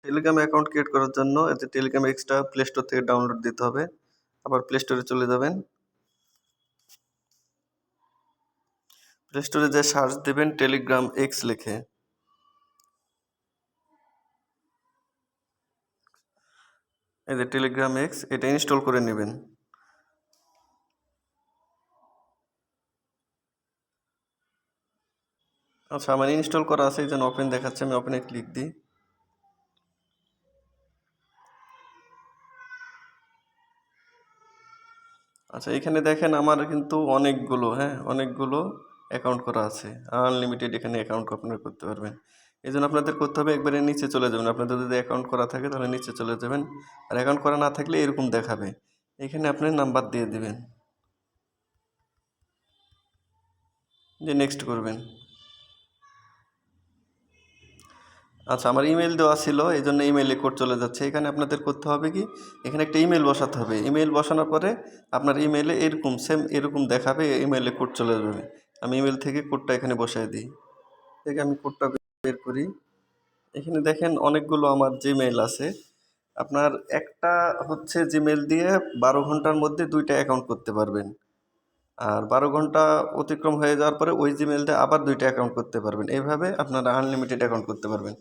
Telegram account create করার জন্য এতে টেলিগ্রাম এক্সটা প্লে স্টোর থেকে ডাউনলোড দিতে হবে। আবার প্লে স্টোরে চলে যাবেন। প্লে স্টোরে যে সার্চ দেবেন টেলিগ্রাম এক্স লিখে। এই যে টেলিগ্রাম এক্স, এটা ইনস্টল করে নেবেন। আচ্ছা, আমার ইনস্টল করা আছে, এই জন্য ওপেন দেখাচ্ছে, আমি ওপেনে ক্লিক দিই। আচ্ছা, এখানে দেখেন আমার কিন্তু অনেকগুলো অ্যাকাউন্ট করা আছে। আনলিমিটেড এখানে অ্যাকাউন্ট আপনারা করতে পারবেন। এই জন্য আপনাদের করতে হবে একবারে নিচে চলে যাবেন। আপনাদের যদি অ্যাকাউন্ট করা থাকে তাহলে নিচে চলে যাবেন, আর অ্যাকাউন্ট করা না থাকলে এরকম দেখাবে। এখানে আপনি নাম্বার দিয়ে দিবেন, যে নেক্সট করবেন। আচ্ছা, আমার ইমেল দেওয়া ছিল, এই জন্য ইমেইলে কোড চলে যাচ্ছে। এখানে আপনাদের করতে হবে কি, এখানে একটা ইমেল বসাতে হবে। ইমেল বসানোর পরে আপনার ইমেইলে এরকম সেম এরকম দেখাবে, ইমেইলে কোড চলে যাবে। আমি ইমেল থেকে কোডটা এখানে বসাই দিই। থেকে আমি কোডটা বের করি। এখানে দেখেন অনেকগুলো আমার জিমেইল আছে। আপনার একটা হচ্ছে জিমেইল দিয়ে 12 ঘন্টার মধ্যে 2টা অ্যাকাউন্ট করতে পারবেন। আর 12 ঘন্টা অতিক্রম হয়ে যাওয়ার পরে ওই জিমেইল দিয়ে আবার 2টা অ্যাকাউন্ট করতে পারবেন। এইভাবে আপনারা আনলিমিটেড অ্যাকাউন্ট করতে পারবেন।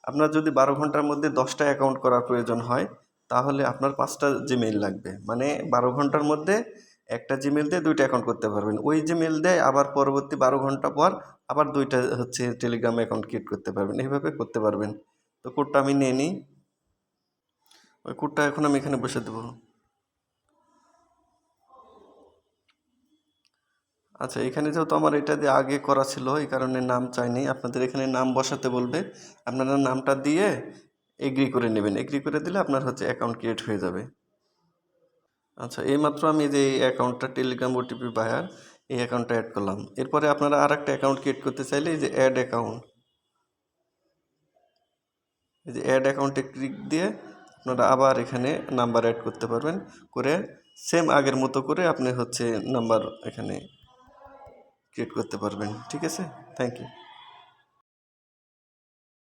আপনার যদি 12 ঘন্টার মধ্যে 10টা অ্যাকাউন্ট করার প্রয়োজন হয়, তাহলে আপনার 5টা জিমেইল লাগবে। মানে 12 ঘন্টার মধ্যে একটা জিমেইল দিয়ে 2টা অ্যাকাউন্ট করতে পারবেন। ওই জিমেইল দিয়ে আবার পরবর্তী 12 ঘন্টা পর আবার 2টা হচ্ছে টেলিগ্রাম অ্যাকাউন্ট ক্রিয়েট করতে পারবেন। এইভাবে করতে পারবেন। তো কোডটা আমি নিয়ে নিই। ওই কোডটা এখন আমি এখানে বসে দেবো। আচ্ছা, এখানে যেহেতু আমার এটা দিয়ে আগে করা ছিল, এই কারণে নাম চাইনি। আপনাদের এখানে নাম বসাতে বলবে, আপনারা নামটা দিয়ে এগ্রি করে নেবেন। এগ্রি করে দিলে আপনার হচ্ছে অ্যাকাউন্ট ক্রিয়েট হয়ে যাবে। আচ্ছা, এইমাত্র আমি যে এই অ্যাকাউন্টটা টেলিগ্রাম ওটিপি বায়ার, এই অ্যাকাউন্টটা অ্যাড করলাম। এরপরে আপনারা আর একটা অ্যাকাউন্ট ক্রিয়েট করতে চাইলে এই যে অ্যাড অ্যাকাউন্ট, এই যে অ্যাড অ্যাকাউন্টে ক্লিক দিয়ে আপনারা আবার এখানে নাম্বার অ্যাড করতে পারবেন। করে সেম আগের মতো করে আপনি হচ্ছে নাম্বার এখানে ক্রিয়েট করতে পারবেন। ঠিক আছে, থ্যাংক ইউ।